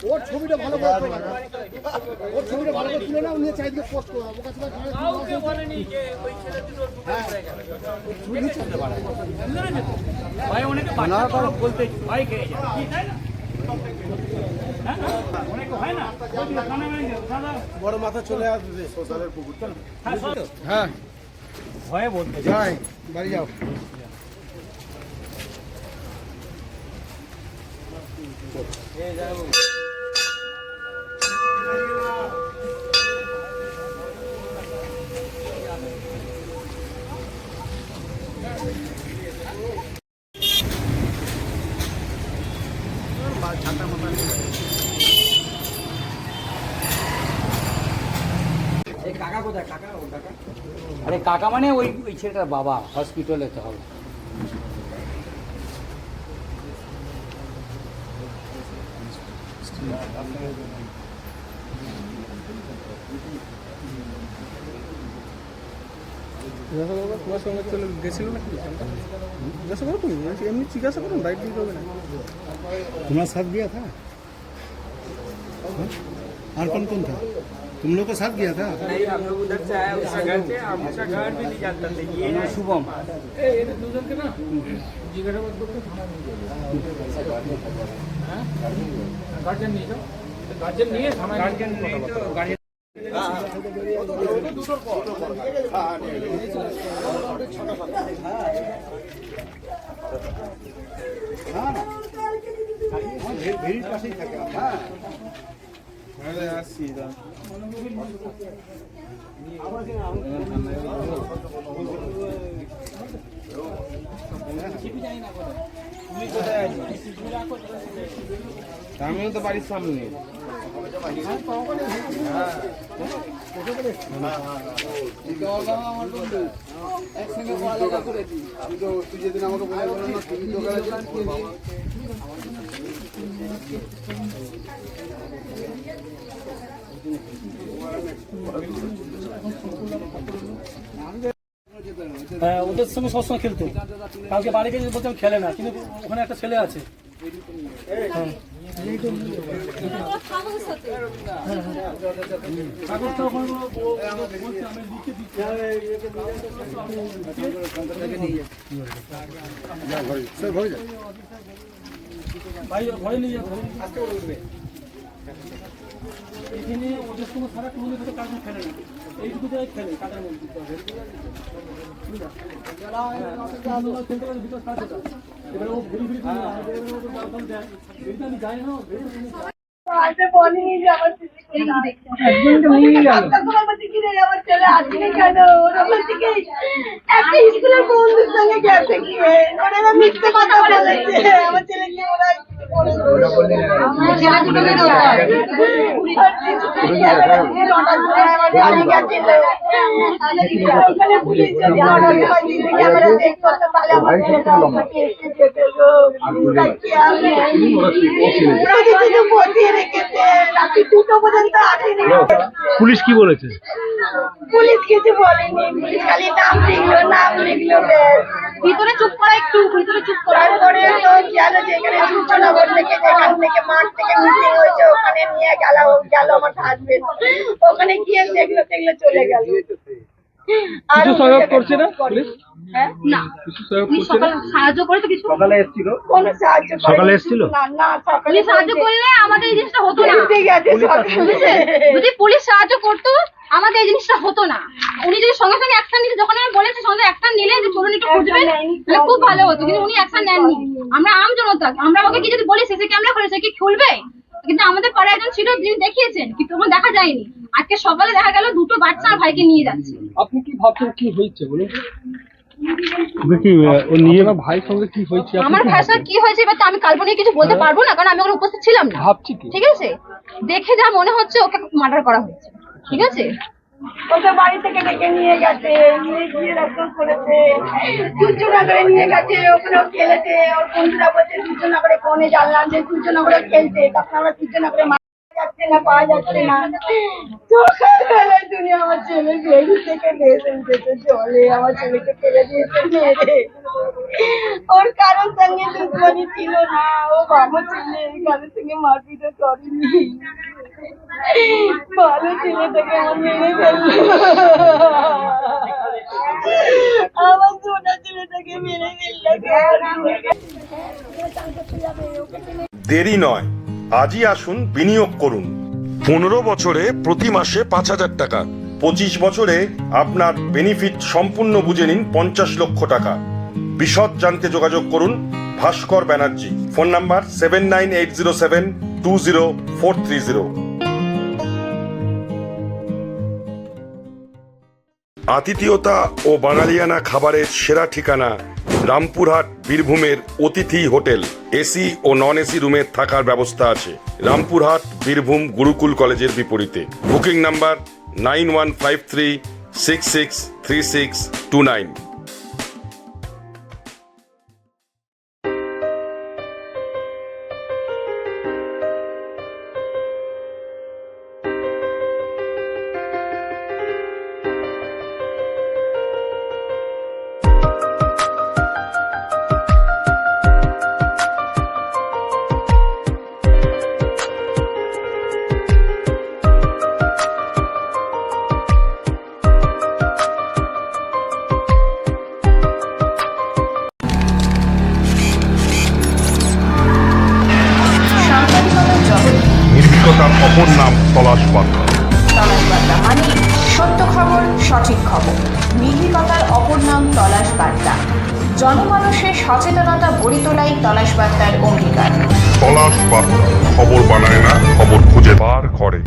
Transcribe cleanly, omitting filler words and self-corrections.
ওর ছবিটা ভালো করে ওর ছবিটা ভালো করে তুলে না উনি চাইদিকে পোস্ট করো ওর কাছে কাউকে বলেনি যে ওই ছেলে দুটো ভাই অনেকে বাচ্চা তো বলতে ভাই কে তাই না অনেক হয় না বড় মাথা চলে আসবে সোশ্যালের পুকুরটা হ্যাঁ ভয়ে বলতে যাই বাড়ি যাও কাকা কোথায় কাকা ও কাকা আরে কাকা মানে ওই ছেলেটার বাবা হসপিটালে তো হবে তোমার সঙ্গে চলে গেছিল নাকি জিজ্ঞাসা করো তুমি এমনি জিজ্ঞাসা করো বাইক দিতে হবে না तुम्हारा साथ गया था और कौन कौन था तुम लोग का साथ गया था नहीं हम लोग उधर से आए उसका घर से हम उसका घर भी नहीं जानते थे ये शुभम ए ये दूसरे के ना जिगर मत बोलो थाना नहीं हां गार्जियन नहीं जाओ गार्जियन नहीं है थाना गार्जियन नहीं तो गार्जियन ভেরির পাশেই থাকে হ্যাঁ আসছি আমিও তো বাড়ির সামনে আমি তো তুই যেদিন আমাকে বলে না তুমি দোকানে ওদের সঙ্গে সবসময় খেলতো কালকে বাড়ি গিয়ে বলতে খেলে না কিন্তু ওখানে একটা ছেলে আছে ঘরে নিয়ে যাবে আসতে বলবে এখানে ওদের সঙ্গে সারা টুর্নি করে কাজ খেলে না এইটুকু জায়গায় খেলে কাটার মধ্যে এবার ও ঘুরি ঘুরি আমি যাই না বলিনি যে আমার চলে আসেনি কেন ওরা থেকে একটা স্কুলের বন্ধুর সঙ্গে গেছে গিয়ে ওরা মিথ্যে কথা বলেছে আমার ছেলেকে ওরা পুলিশ কি বলেছে পুলিশ কিছু বলেনি পুলিশ খালি নাম লিখলো ভিতরে চুপ করা একটু ভিতরে চুপ করার পরে তো গেল যেখানে সূচনাগর থেকে যেখান থেকে মাঠ থেকে মিটিং হয়েছে ওখানে নিয়ে গেল আমার হাজবেন্ড ওখানে গিয়ে দেখলো চলে গেল কিছু সহায়ক করছে না পুলিশ না সাহায্য করে তো কিছু সকালে এসেছিল কোনো সাহায্য সকালে এসেছিল না সকালে সাহায্য করলে আমাদের এই জিনিসটা হতো না যদি পুলিশ সাহায্য করতো আমাদের এই জিনিসটা হতো না উনি যদি সঙ্গে সঙ্গে অ্যাকশন নিতে যখন আমি বলেছি সঙ্গে অ্যাকশন নিলে যে চলুন একটু খুঁজবেন তাহলে খুব ভালো হতো কিন্তু উনি অ্যাকশন নেননি আমরা আম জনতা আমরা ওকে কি যদি বলি সিসি ক্যামেরা করেছে কি খুলবে কিন্তু আমাদের পাড়ায় একজন ছিল যিনি দেখিয়েছেন কিন্তু তখন দেখা যায়নি আজকে সকালে দেখা গেল দুটো বাচ্চা আর ভাইকে নিয়ে যাচ্ছে আপনি কি ভাবছেন কি হয়েছে বলুন ভাইয়ের সঙ্গে কি হয়েছে আমার ভাষা কি হয়েছে এবার তো আমি কাল্পনিক কিছু বলতে পারবো না কারণ আমি ওখানে উপস্থিত ছিলাম না ভাবছি কি ঠিক আছে দেখে যা মনে হচ্ছে ওকে মার্ডার করা হয়েছে ঠিক আছে ওকে বাড়ি থেকে ডেকে নিয়ে গেছে নিয়ে গিয়ে রক্ষণ করেছে সূর্যনগরে নিয়ে গেছে ওখানেও খেলেছে ওর বন্ধুরা বলছে সূর্যনগরে ফোনে জানলাম যে সূর্যনগরে খেলছে তখন আমরা সূর্যনগরে যাচ্ছে না, পাওয়া যাচ্ছে না। সকালবেলায় তুমি আমার ছেলে বেরি থেকে ভেসে উঠেছে জলে, আমার ছেলেকে ফেলে দিয়েছে মেরে। ওর কারোর সঙ্গে দুশ্মনী ছিল না, ও ভালো ছেলে, কারোর সঙ্গে মারপিটও করেনি। ভালো ছেলেটাকে আমার মেরে ফেললো, আমার ছোটা ছেলেটাকে মেরে ফেললো। দেরি নয়, আজই আসুন, বিনিয়োগ করুন। 15 বছরে প্রতি মাসে 5,000 টাকা, 25 বছরে আপনার বেনিফিট সম্পূর্ণ বুঝে নিন 50 লক্ষ টাকা। বিশদ জানতে যোগাযোগ করুন ভাস্কর ব্যানার্জি। Phone number 7980720430। আতিথেয়তা ও বাঙালিয়ানা খাবারের সেরা ঠিকানা রামপুরহাট বীরভূমের অতিথি হোটেল। এসি ও নন এসি রুমের থাকার ব্যবস্থা আছে। রামপুরহাট বীরভূম গুরুকুল কলেজের বিপরীতে। Booking number 9153663629। নির্ভীকতার অপর নাম তলাশ বার্তা। তলাশ বার্তা মানে সত্য খবর, সঠিক খবর। নির্ভীকতার অপর নাম তলাশ বার্তা। জনমানুষের সচেতনতা গড়ে তোলাই তলাশ বার্তার অঙ্গীকার। তলাশ বার্তা খবর বানায় না, খবর খুঁজে বার করে।